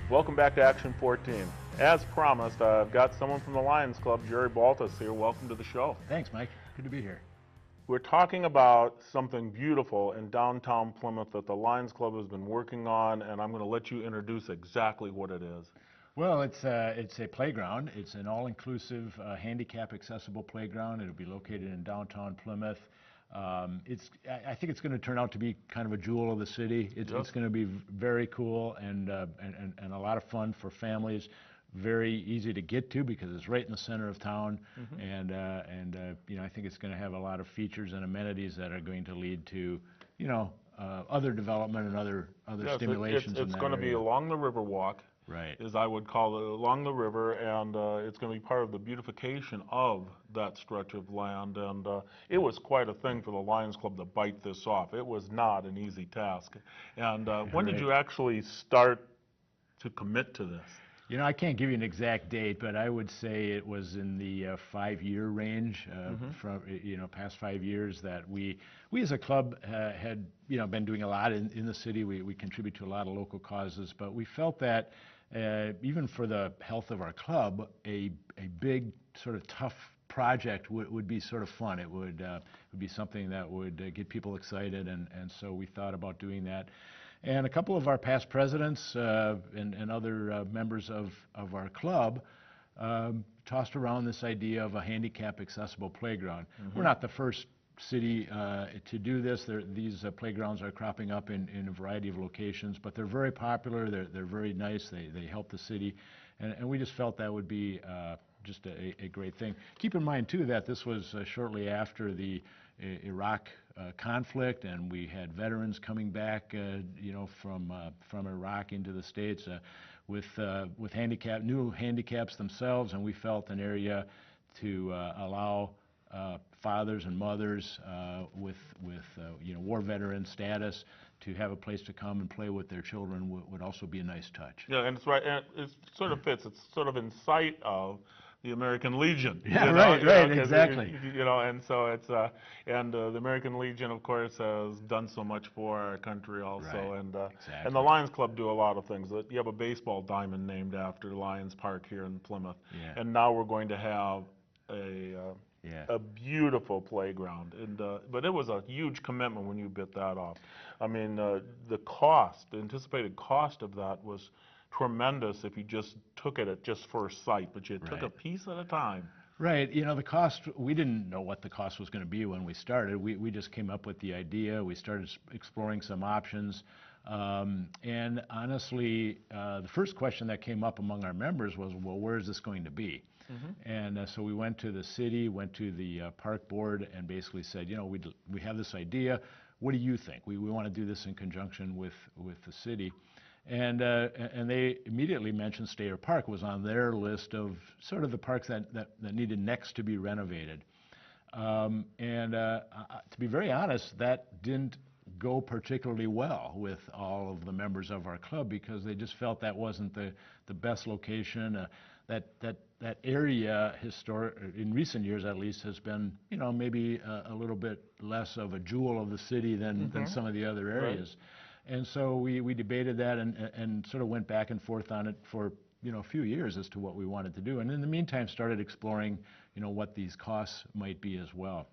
Welcome back to Action 14. As promised, I've got someone from the Lions Club, Jerry Baltus, here. Welcome to the show. Thanks, Mike. Good to be here. We're talking about something beautiful in downtown Plymouth that the Lions Club has been working on, and I'm going to let you introduce exactly what it is. Well, it's a playground. It's an all-inclusive, handicap-accessible playground. It'll be located in downtown Plymouth. I think it's going to turn out to be kind of a jewel of the city. It's going to be very cool and a lot of fun for families. Very easy to get to because it's right in the center of town, and I think it's going to have a lot of features and amenities that are going to lead to other development and other stimulations. It's going to be along the Riverwalk. Right. As I would call it, along the river, and it's going to be part of the beautification of that stretch of land. And it was quite a thing for the Lions Club to bite this off. It was not an easy task. And when did you actually start to commit to this? You know, I can't give you an exact date, but I would say it was in the 5-year range, from past 5 years that we as a club had been doing a lot in the city. We contribute to a lot of local causes, but we felt that even for the health of our club, a big sort of tough project would be sort of fun. It would be something that would get people excited, and so we thought about doing that. And a couple of our past presidents and other members of our club tossed around this idea of a handicap-accessible playground. We're not the first city to do this. These playgrounds are cropping up in a variety of locations, but they're very popular. They're very nice. They help the city, and we just felt that would be just a great thing. Keep in mind too that this was shortly after the Iraq conflict, and we had veterans coming back, from Iraq into the States with new handicaps themselves, and we felt an area to allow fathers and mothers with war veteran status to have a place to come and play with their children would also be a nice touch. Yeah, and it's right. And it sort of fits. It's sort of in sight of the American Legion. Yeah, right, exactly. And so it's the American Legion, of course, has done so much for our country also, Right, and exactly. and the Lions Club do a lot of things. You have a baseball diamond named after Lions Park here in Plymouth, and now we're going to have a beautiful playground, and but it was a huge commitment when you bit that off. I mean, the anticipated cost of that was tremendous if you just took it at just first sight, but you took a piece at a time. Right. The cost, we didn't know what the cost was going to be when we started. We just came up with the idea. We started exploring some options. And honestly, the first question that came up among our members was, well, where is this going to be? And so we went to the city, went to the park board, and basically said, we have this idea. What do you think? We want to do this in conjunction with the city. And they immediately mentioned Stayer Park was on their list of sort of the parks that needed next to be renovated. To be very honest, that didn't go particularly well with all of the members of our club because they just felt that wasn't the best location. That area, in recent years at least, has been maybe a little bit less of a jewel of the city than some of the other areas. Right. And so we debated that and sort of went back and forth on it for a few years as to what we wanted to do, and in the meantime started exploring what these costs might be as well.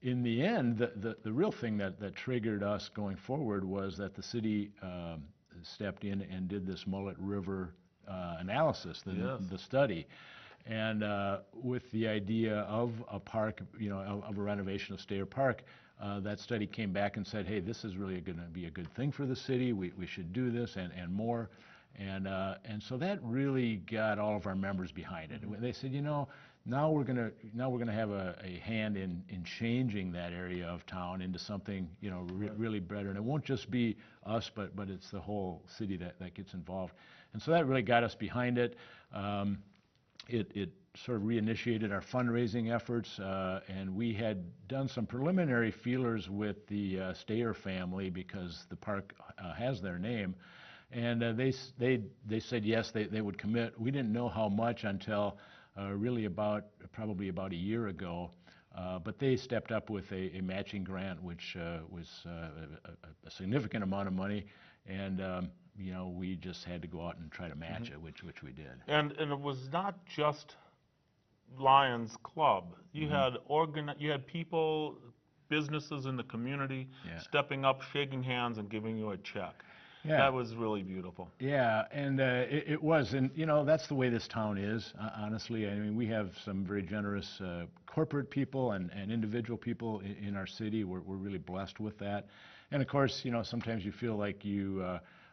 In the end, the real thing that triggered us going forward was that the city stepped in and did this Mullet River analysis, the study, and with the idea of a park, of a renovation of Stayer Park. That study came back and said, hey, this is really going to be a good thing for the city. We should do this and more. And so that really got all of our members behind it. They said, now we're gonna have a hand in changing that area of town into something really better. And it won't just be us, but it's the whole city that gets involved. And so that really got us behind it. It sort of reinitiated our fundraising efforts, and we had done some preliminary feelers with the Stayer family because the park has their name, and they said yes, they would commit. We didn't know how much until really probably about a year ago, but they stepped up with a matching grant, which was a significant amount of money, and we just had to go out and try to match it, which we did. And it was not just Lions Club. You had you had people, businesses in the community stepping up, shaking hands, and giving you a check. Yeah. That was really beautiful. Yeah, and it was, and that's the way this town is. Honestly, I mean, we have some very generous corporate people and individual people in our city. We're really blessed with that, and of course, sometimes you feel like you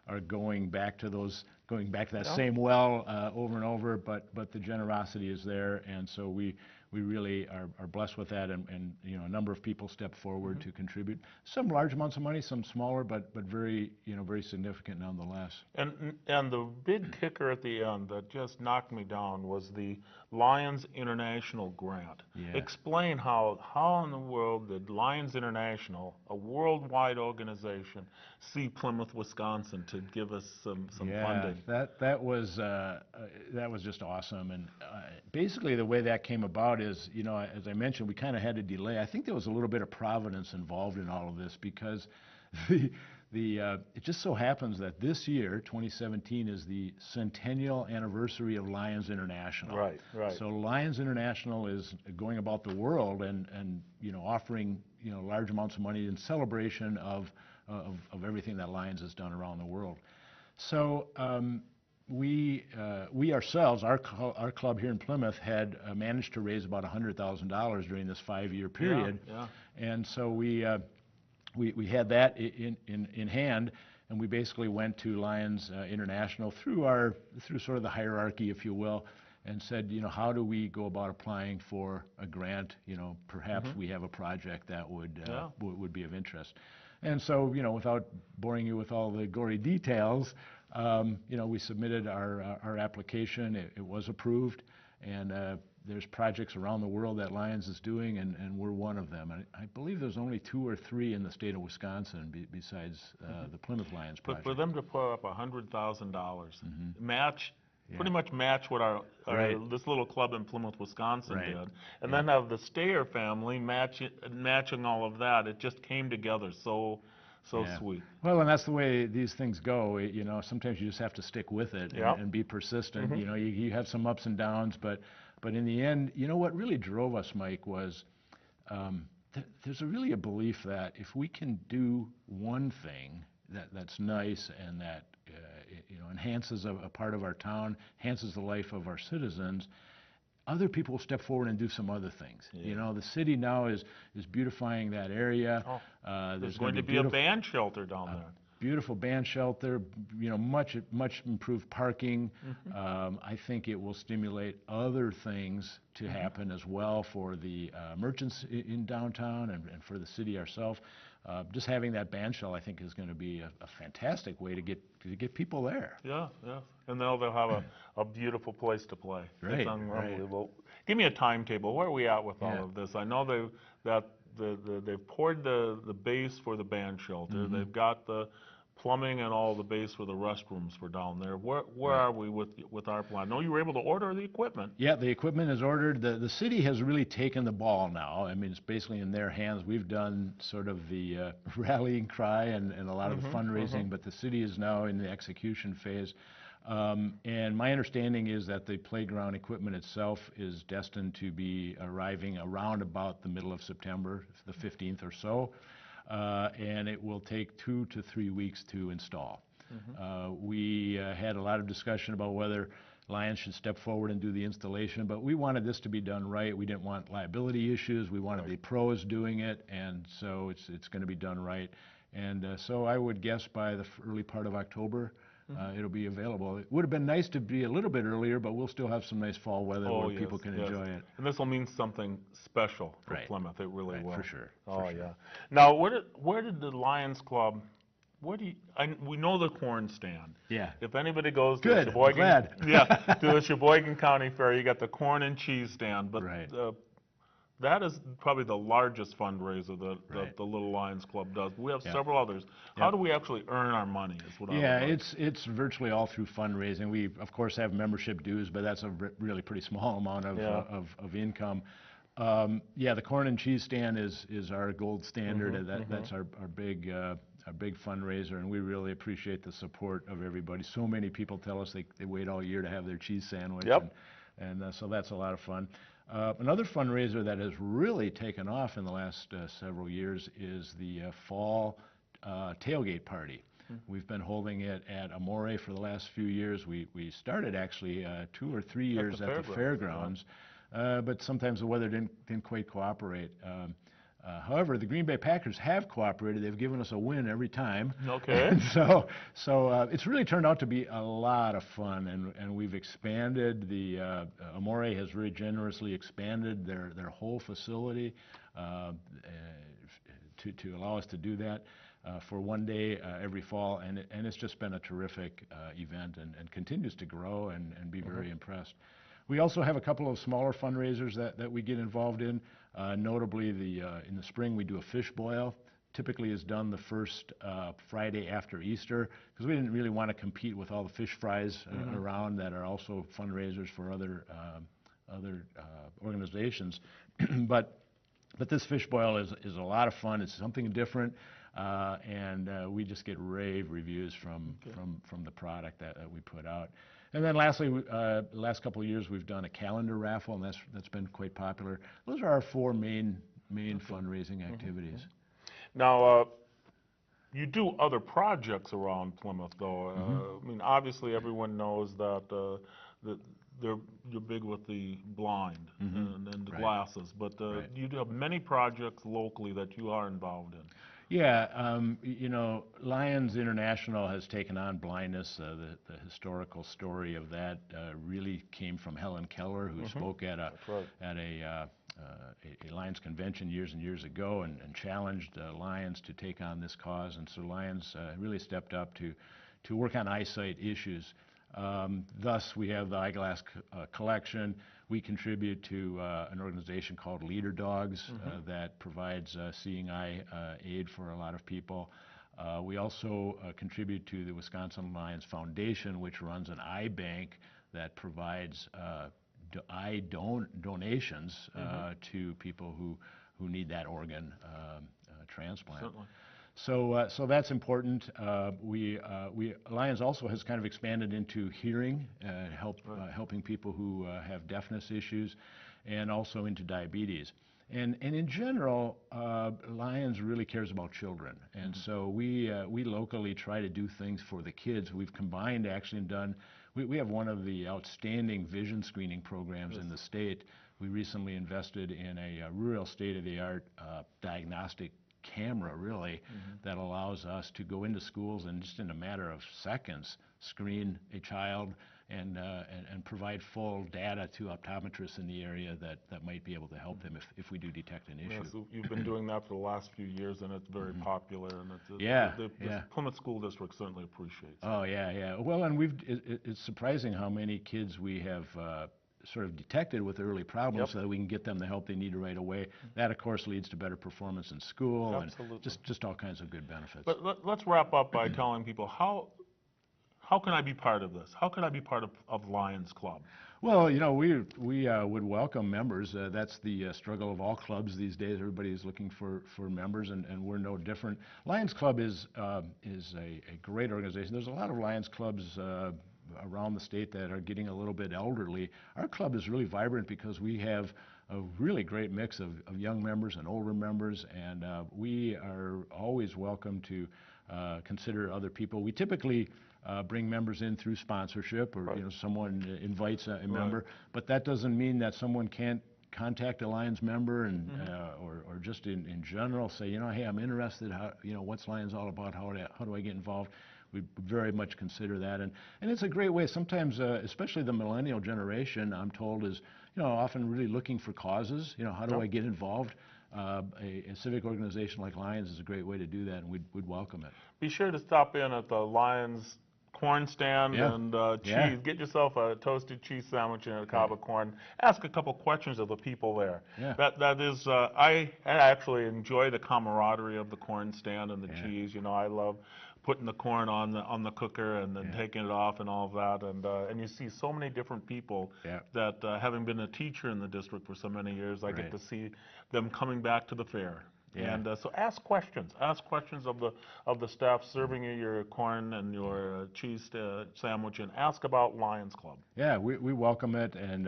are going back to that same well over and over, but the generosity is there, and so we really are blessed with that, and a number of people step forward to contribute. Some large amounts of money, some smaller, but very very significant nonetheless. And the big kicker at the end that just knocked me down was the Lions International grant. Yeah. Explain how in the world did Lions International, a worldwide organization, see Plymouth, Wisconsin to give us some funding? That was just awesome, and basically the way that came about is, as I mentioned, we kind of had a delay. I think there was a little bit of providence involved in all of this because it just so happens that this year, 2017, is the centennial anniversary of Lions International. Right. So Lions International is going about the world and offering large amounts of money in celebration of everything that Lions has done around the world. So we ourselves, our club here in Plymouth, had managed to raise about $100,000 during this 5-year period. Yeah. And so we had that in hand, and we basically went to Lions International through sort of the hierarchy, if you will, and said, how do we go about applying for a grant? Perhaps we have a project that would be of interest. And so, without boring you with all the gory details, we submitted our application. It was approved, and there's projects around the world that Lions is doing, and we're one of them. And I believe there's only 2 or 3 in the state of Wisconsin besides the Plymouth Lions project. But for them to put up $100,000, pretty much match what our this little club in Plymouth, Wisconsin did, and then have the Stayer family matching all of that, it just came together so sweet. Well, and that's the way these things go. Sometimes you just have to stick with it and be persistent. You have some ups and downs, but in the end, what really drove us, Mike, was there's really a belief that if we can do one thing that's nice and that enhances a part of our town, enhances the life of our citizens, other people will step forward and do some other things. Yeah. The city now is beautifying that area. There's going to be a band shelter down there. Beautiful band shelter, much improved parking. I think it will stimulate other things to happen as well for the merchants in downtown and for the city ourselves. Just having that band shell, I think, is going to be a fantastic way to get people there. Yeah, and they'll have a beautiful place to play. Right, it's unbelievable. Right. Give me a timetable. Where are we at with all of this? I know they've poured the base for the band shelter. They've got the plumbing and all the base for the restrooms for down there. Where are we with our plan? I know you were able to order the equipment. Yeah, the equipment is ordered. The city has really taken the ball now. I mean, it's basically in their hands. We've done sort of the rallying cry and a lot of the fundraising, but the city is now in the execution phase. And my understanding is that the playground equipment itself is destined to be arriving around about the middle of September, the 15th or so. And it will take 2 to 3 weeks to install. We had a lot of discussion about whether Lions should step forward and do the installation, but we wanted this to be done right. We didn't want liability issues. We wanted the pros doing it, and so it's going to be done right. And so I would guess by the early part of October, it'll be available. It would have been nice to be a little bit earlier, but we'll still have some nice fall weather where people can enjoy it. And this will mean something special for Plymouth. It really will. For sure. Yeah. Now, where did the Lions Club? We know the corn stand. Yeah. If anybody goes to the Sheboygan, to the Sheboygan County Fair, you got the corn and cheese stand. But that is probably the largest fundraiser that the Little Lions Club does. We have several others. How do we actually earn our money? It's virtually all through fundraising. We of course have membership dues, but that's a really pretty small amount of income. The corn and cheese stand is our gold standard. That's our big a big fundraiser, and we really appreciate the support of everybody. So many people tell us they wait all year to have their cheese sandwich, and so that's a lot of fun. Another fundraiser that has really taken off in the last several years is the fall tailgate party. We've been holding it at Amore for the last few years. We started actually 2 or 3 years at the fairgrounds, but sometimes the weather didn't quite cooperate. However, the Green Bay Packers have cooperated. They've given us a win every time. Okay. And so it's really turned out to be a lot of fun, and we've expanded. The Amore has very generously expanded their whole facility to allow us to do that for one day every fall, and it's just been a terrific event, and continues to grow and be very impressed. We also have a couple of smaller fundraisers that we get involved in. Notably, in the spring we do a fish boil. Typically is done the first Friday after Easter, because we didn't really want to compete with all the fish fries around that are also fundraisers for other organizations. but this fish boil is a lot of fun. It's something different, and we just get rave reviews from the product that we put out. And then lastly, the last couple of years we've done a calendar raffle, and that's been quite popular. Those are our 4 main fundraising activities. Now, you do other projects around Plymouth, though. I mean, obviously everyone knows that you're big with the blind and the glasses, but you do have many projects locally that you are involved in. Yeah, you know, Lions International has taken on blindness. The historical story of that really came from Helen Keller, who spoke at a Lions convention years and years ago and challenged Lions to take on this cause. And so Lions really stepped up to work on eyesight issues. Thus, we have the eyeglass collection. We contribute to an organization called Leader Dogs that provides seeing eye aid for a lot of people. We also contribute to the Wisconsin Lions Foundation, which runs an eye bank that provides eye donations to people who need that organ transplant. Certainly. So that's important. Lions also has kind of expanded into hearing, helping people who have deafness issues, and also into diabetes. And in general, Lions really cares about children, and so we locally try to do things for the kids. We've combined actually and done. We have one of the outstanding vision screening programs in the state. We recently invested in a real state-of-the-art diagnostic camera, really, that allows us to go into schools and just in a matter of seconds screen a child and provide full data to optometrists in the area that might be able to help them if we do detect an issue. Yeah, so you've been doing that for the last few years, and it's very popular, and the Plymouth School District certainly appreciates it. Oh, yeah. Well, and it's surprising how many kids we have sort of detected with early problems so that we can get them the help they need right away. That, of course, leads to better performance in school and just all kinds of good benefits. But let's wrap up by telling people how can I be part of this? How can I be part of Lions Club? Well, you know, we would welcome members. That's the struggle of all clubs these days. Everybody is looking for members, and we're no different. Lions Club is a great organization. There's a lot of Lions Clubs around the state that are getting a little bit elderly. Our club is really vibrant because we have a really great mix of young members and older members, and we are always welcome to consider other people. We typically bring members in through sponsorship, or someone invites a member, but that doesn't mean that someone can't contact a Lions member and or just in general say, hey, I'm interested. What's Lions all about? How do I get involved? We very much consider that, and it's a great way. Sometimes, especially the millennial generation, I'm told, is often really looking for causes. How do I get involved? A civic organization like Lions is a great way to do that, and we'd welcome it. Be sure to stop in at the Lions corn stand and cheese. Get yourself a toasted cheese sandwich and a cob of corn. Ask a couple questions of the people there. That is, I actually enjoy the camaraderie of the corn stand and the cheese. I love putting the corn on the cooker and then taking it off and all of that, and you see so many different people that having been a teacher in the district for so many years, I get to see them coming back to the fair Yeah. And so ask questions. Ask questions of the staff serving you your corn and your cheese sandwich, and ask about Lions Club. Yeah, we welcome it, and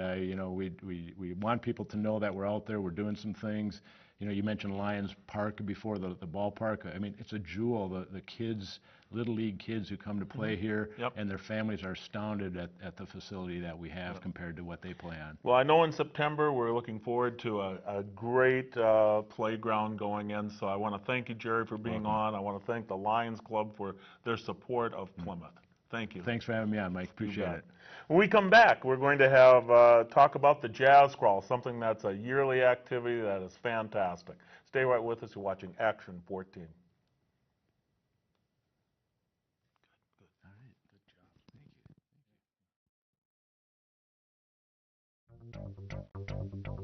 we want people to know that we're out there. We're doing some things. You mentioned Lions Park before, the ballpark. I mean, it's a jewel. The kids, little league kids who come to play here, Yep. and their families are astounded at the facility that we have compared to what they play on. Well, I know in September we're looking forward to a great playground going in. So I want to thank you, Jerry, for being on. I want to thank the Lions Club for their support of Plymouth. Thank you. Thanks for having me on, Mike. Appreciate it. When we come back, we're going to have talk about the Jazz Crawl, something that's a yearly activity that is fantastic. Stay right with us. You're watching Action 14. All right, good job. Thank you.